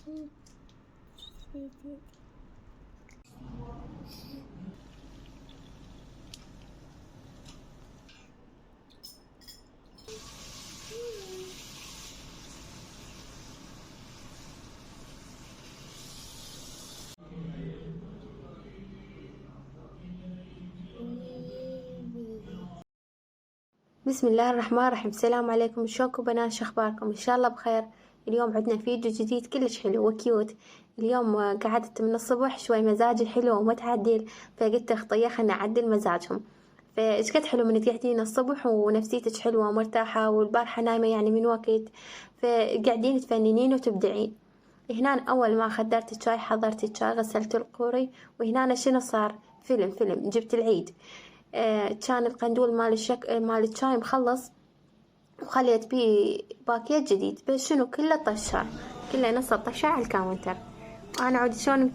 بسم الله الرحمن الرحيم. السلام عليكم، شلونكم بنات؟ شو اخباركم؟ ان شاء الله بخير. اليوم عندنا فيديو جديد كلش حلو وكيوت. اليوم قعدت من الصبح شوي مزاجي حلو ومتعدل، فقلت اخطيه خلنا نعدل مزاجهم. فايش قد حلو من تقعدين الصبح ونفسيتك حلوه ومرتاحه، والبارحه نايمه يعني من وقت، فقاعدين تفننين وتبدعين. هنا اول ما خدرت الشاي حضرت الشاي غسلت القوري، وهنا شنو صار؟ فيلم جبت العيد. كان القندول مال الشاي مخلص، وخليت بيه باكيت جديد، بس شنو كله طشر، كله نص طشر على الكاونتر. انا عود شلون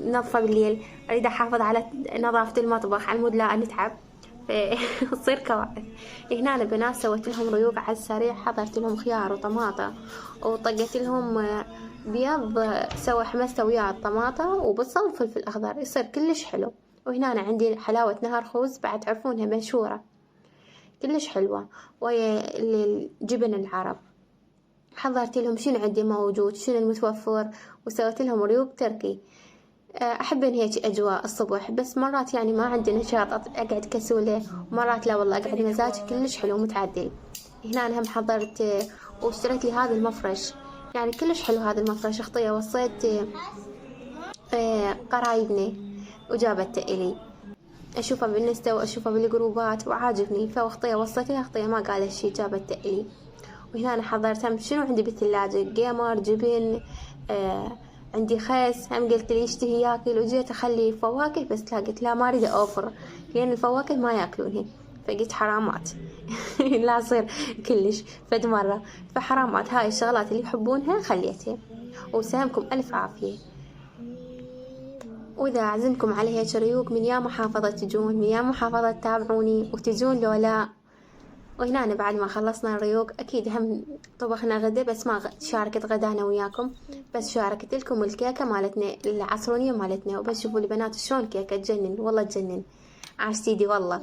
منظفه بالليل، اريد احافظ على نظافه المطبخ على مود لا نتعب، فتصير كوارث. هنا البنات سويت لهم ريوق على السريع، حضرت لهم خيار وطماطة، وطقت لهم بيض سوى حمسته وياه الطماطة وبصل وفلفل اخضر، يصير كلش حلو. وهنا أنا عندي حلاوة نهر خوز بعد تعرفونها مشهورة كلش حلوة، ويا الجبن العرب. حضرت لهم شنو عندي موجود، شنو المتوفر، وسويت لهم ريوق تركي. أحب إن هيك أجواء الصبح، بس مرات يعني ما عندي نشاط أقعد كسولة، ومرات لا والله أقعد مزاجي كلش حلو متعدل. هنا أنا هم حضرت واشتريت لي هذا المفرش، يعني كلش حلو هذا المفرش. اخطيه وصيت قرايبني وجابته إلي، أشوفه بالنستا وأشوفه بالجروبات وعاجبني، فوخطيه وصيته اخطيه ما قال شي جابته إلي. وهنا أنا حضرت هم شنو عندي بالثلاجة، جيمر جبن، عندي خس، هم قلت لي يشتهي ياكل، وجيت أخلي فواكه بس لا قلت لا ما أريد أوفر لأن الفواكه ما ياكلونها، فقلت حرامات لا أصير كلش فد مرة، فحرامات هاي الشغلات اللي يحبونها خليتها. وسامكم ألف عافية. وإذا أعزمكم على هيك ريوق من يا محافظة تجون، من يا محافظة تتابعوني وتجون لو لا. وهنا أنا بعد ما خلصنا الريوق أكيد هم طبخنا غدا، بس ما شاركت غدانا وياكم، بس شاركت لكم الكيكة مالتنا العصرونية مالتنا. وبس شوفوا البنات شلون كيكة تجنن والله تجنن، عاش سيدي والله.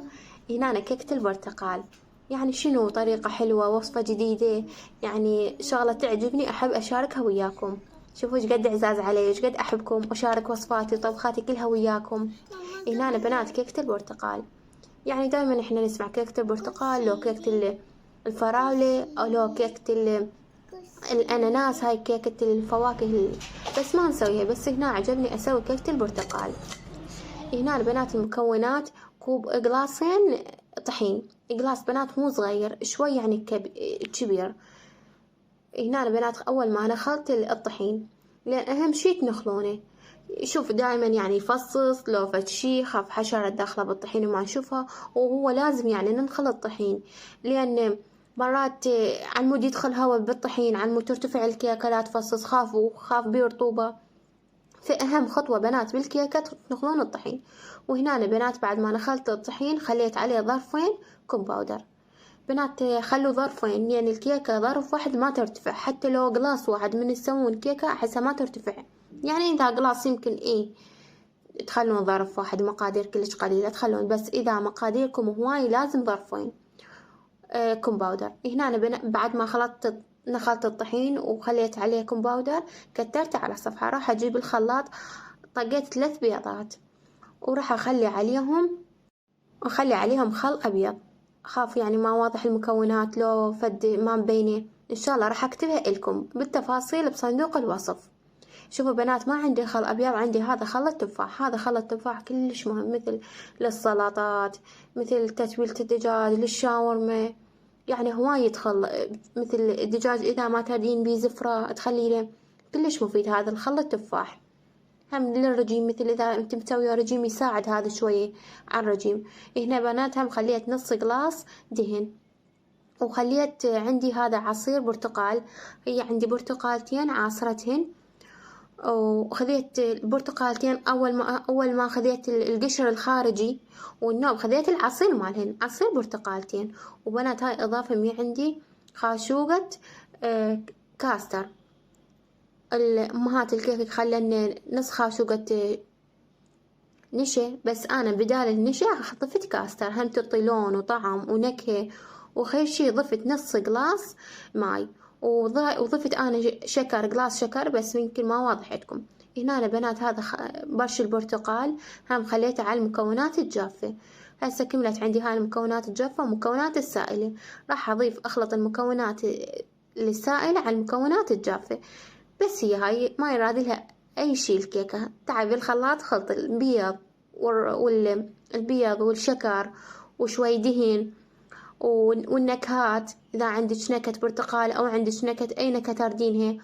هنا أنا كيكة البرتقال، يعني شنو طريقة حلوة، وصفة جديدة، يعني شغلة تعجبني أحب أشاركها وياكم. شوفوا ايش قد عزاز علي، ايش قد أحبكم وأشارك وصفاتي وطبخاتي كلها وياكم. هنا أنا بنات كيكة البرتقال، يعني دائما احنا نسمع كيكة البرتقال، لو كيكة الفراولة، او لو كيكة الاناناس، هاي كيكة الفواكه بس ما نسويها، بس هنا عجبني اسوي كيكة البرتقال. هنا البنات المكونات كوب قلاصين طحين، قلاص بنات مو صغير شوي يعني كبير. هنا البنات اول ما نخلط الطحين، لان اهم شي تنخلونه. شوف دائما يعني يفصص لو فد شي خاف حشرة داخلة بالطحين وما نشوفها، وهو لازم يعني ننخل الطحين، لأن مرات عن مود يدخل هوا بالطحين، عن مود ترتفع الكيكة لا تفصص، خاف بيه رطوبة. فأهم خطوة بنات بالكيكة تنخلون الطحين. وهنا أنا بنات بعد ما نخلت الطحين خليت عليه ظرفين كومباودر. بنات خلوا ظرفين، يعني الكيكة ظرف واحد ما ترتفع، حتى لو قلاص واحد من تسوون كيكة أحسها ما ترتفع، يعني إذا قلاص يمكن تخلون ظرف واحد، مقادير كلش قليلة تخلون، بس إذا مقاديركم هواي لازم ظرفين كومباودر. هنا أنا بعد ما نخلت الطحين وخليت عليه كومباودر، كترته على صفحة، راح أجيب الخلاط طقيت 3 بيضات، وراح أخلي عليهم خل أبيض. خاف يعني ما واضح المكونات لو فد ما مبينة، إن شاء الله راح أكتبها لكم بالتفاصيل بصندوق الوصف. شوفوا بنات ما عندي خل أبيض، عندي هذا خل التفاح، هذا خل التفاح كلش مهم، مثل للسلطات، مثل تتبيلة الدجاج، للشاورما، يعني هواي يدخل، مثل الدجاج إذا ما تردين بيه زفرة تخليله، كلش مفيد هذا الخل التفاح. هم للرجيم، مثل إذا أنت مسوية رجيم يساعد هذا شوية على الرجيم. هنا بنات هم خليت نص قلاص دهن، وخليت عندي هذا عصير برتقال، هي عندي برتقالتين عاصرتهن، وخذيت البرتقالتين أول ما خذيت القشر الخارجي والنوب، خذيت العصير مالهن، عصير برتقالتين. وبنات هاي إضافة من عندي خاشوقة كاستر، أمهات الكيك خلن نص خاشوقة نشا، بس أنا بدال النشا ضفت كاستر، هم تعطي لون وطعم ونكهة. وخير شي ضفت نص قلاص ماي، وضفت أنا شكر، قلاص شكر، بس يمكن ما واضح عندكم. هنا أنا بنات هذا برش البرتقال هم خليته على المكونات الجافة. هسه كملت عندي هاي المكونات الجافة ومكونات السائلة. راح أضيف أخلط المكونات السائلة على المكونات الجافة. بس هي هاي ما يراد لها أي شي الكيكة. تعبي الخلاط خلط البيض والبيض والشكر وشوي دهن والنكهات، إذا عندك نكهة برتقال أو عندك نكهة أي نكهة تردينها.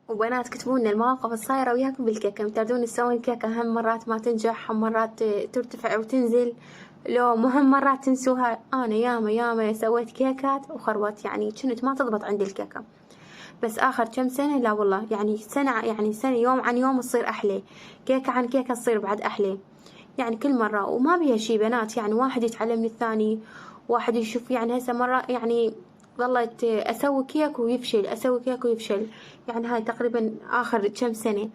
وبنات كتبوا لنا المواقف الصايرة وياكم بالكيكة، تردون تسوين كيكة هم مرات ما تنجح، هم مرات ترتفع وتنزل، لو مهم مرات تنسوها. أنا ياما سويت كيكات وخربت، يعني كنت ما تضبط عندي الكيكة. بس آخر كم سنة لا والله، يعني سنة يوم عن يوم تصير أحلى، كيكة عن كيكة تصير بعد أحلى. يعني كل مرة وما بيها شي بنات، يعني واحد يتعلم من الثاني، واحد يشوف. يعني هسه مرة يعني ظلت أسوي كيك ويفشل، أسوي كيك ويفشل، يعني هاي تقريبا آخر كم سنة.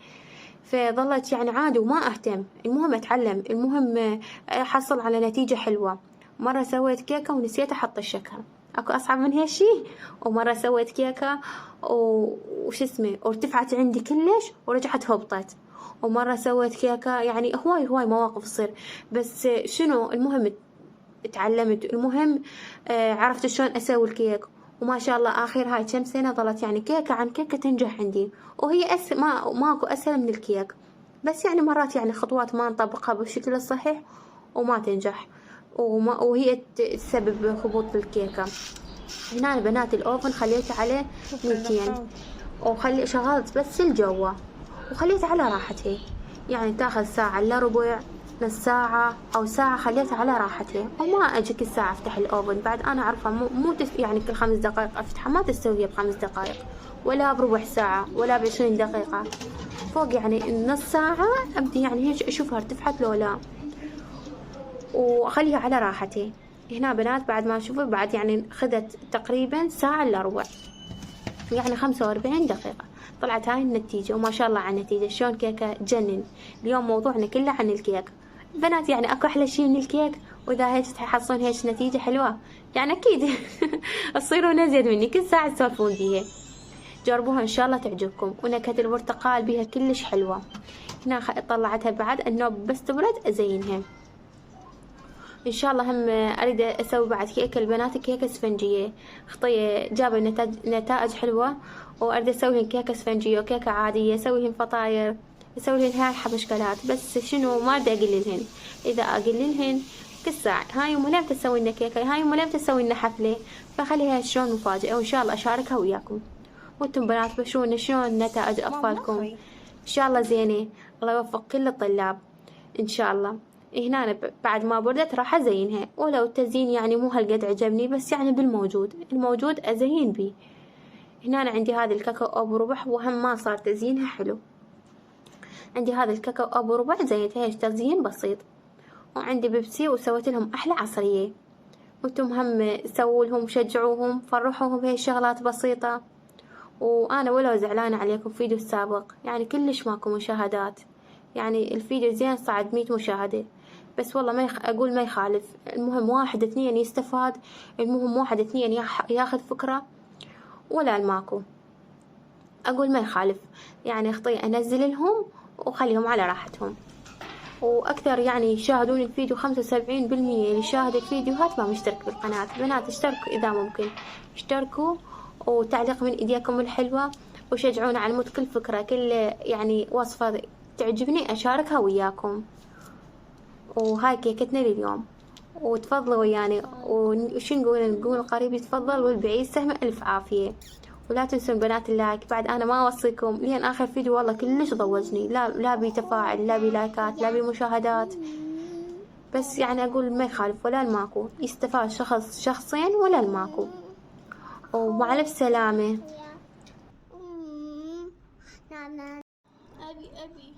فظلت يعني عادي وما أهتم، المهم أتعلم، المهم أحصل على نتيجة حلوة. مرة سويت كيكة ونسيت أحط الشكر، أكو أصعب من هالشي؟ ومرة سويت كيكة وش اسمه وارتفعت عندي كلش ورجعت هبطت. ومرة سويت كيكة، يعني هواي مواقف تصير. بس شنو المهم اتعلمت، المهم عرفت شلون أسوي الكيك. وما شاء الله آخر هاي كم سنة ظلت يعني كيكة عن كيكة تنجح عندي. وهي ماكو أسهل من الكيك، بس يعني مرات يعني خطوات ما نطبقها بالشكل الصحيح وما تنجح، وهي تسبب هبوط بالكيكة. هنا البنات الأوفن خليته على 200، شغلت بس الجوة وخليته على راحتي، يعني تاخذ ساعة إلا ربع، نص ساعة أو ساعة، خليتها على راحتي. وما أجي كل ساعة أفتح الأوفن، بعد أنا عارفة يعني كل 5 دقائق أفتحها، ما تستوي ب5 دقائق ولا بربع ساعة ولا ب20 دقيقة، فوق يعني نص ساعة أبدي يعني هيك أشوفها ارتفعت لو لا، وأخليها على راحتي. هنا بنات بعد ما أشوفه بعد يعني خذت تقريبا ساعة إلا ربع، يعني 45 دقيقة طلعت هاي النتيجة. وما شاء الله على النتيجة، شلون كيكة جنن. اليوم موضوعنا كله عن الكيك بنات، يعني أكو أحلى شي من الكيك؟ وإذا هيك تحصلون هيك نتيجة حلوة يعني أكيد تصيرون أزيد مني، كل ساعة تسولفون بيها. جربوها إن شاء الله تعجبكم، ونكهة البرتقال بيها كلش حلوة. هنا طلعتها بعد النوب بس تبرد أزينها إن شاء الله. هم أريد أسوي بعد كيكة البنات، كيكة اسفنجية، خطية جابوا نتائج حلوة. وأريد أسويهن كيكة اسفنجية وكيكة عادية، أسويهن فطاير، أسويهن هاي حبشكلات. بس شنو ما أريد أقللهن، إذا أقللهن كل ساعة هاي أمي لم تسوي لنا كيكة، هاي أمي لم تسوي لنا حفلة، فخليها شلون مفاجأة، وإن شاء الله أشاركها وياكم. وانتم بنات بشوفوا شلون نتائج أطفالكم، إن شاء الله زينة. الله يوفق كل الطلاب إن شاء الله. هنا أنا بعد ما بردت راح أزينها، ولو التزيين يعني مو هالقد عجبني، بس يعني الموجود أزين بيه. هنا أنا عندي هذا الكاكاو أبو ربع، وهم ما صار تزيينها حلو. عندي هذا الكاكاو أبو ربع زينتها هيك تزيين بسيط. وعندي بيبسي وسويت لهم أحلى عصرية، وانتم هم سووا لهم، شجعوهم، فرحوهم بهي الشغلات بسيطة. وأنا ولو زعلانة عليكم فيديو السابق يعني كلش ماكو مشاهدات، يعني الفيديو زين صعد 100 مشاهدة، بس والله أقول ما يخالف، المهم 1 2 يستفاد، المهم 1 2 ياخذ فكرة، ولا الماكو أقول ما يخالف. يعني خطي أنزل لهم وخليهم على راحتهم. وأكثر يعني يشاهدون الفيديو، 75% اللي شاهد الفيديوهات ما مشترك بالقناة. بنات اشتركوا إذا ممكن، اشتركوا، وتعليق من إيديكم الحلوة، وشجعونا على مود كل فكرة، كل يعني وصفة تعجبني أشاركها وياكم. وهاي كيكتنا لليوم، وتفضلوا يعني. وش نقول قريب يتفضل والبعيد سهم ألف عافية. ولا تنسون بنات اللايك، بعد أنا ما أوصيكم لين آخر فيديو والله كلش ضوجني، لا بتفاعل، لا بلايكات، لا بمشاهدات، بس يعني أقول ما يخالف، ولا الماكو يستفاد شخصين ولا الماكو. ومع ألف سلامة. أبي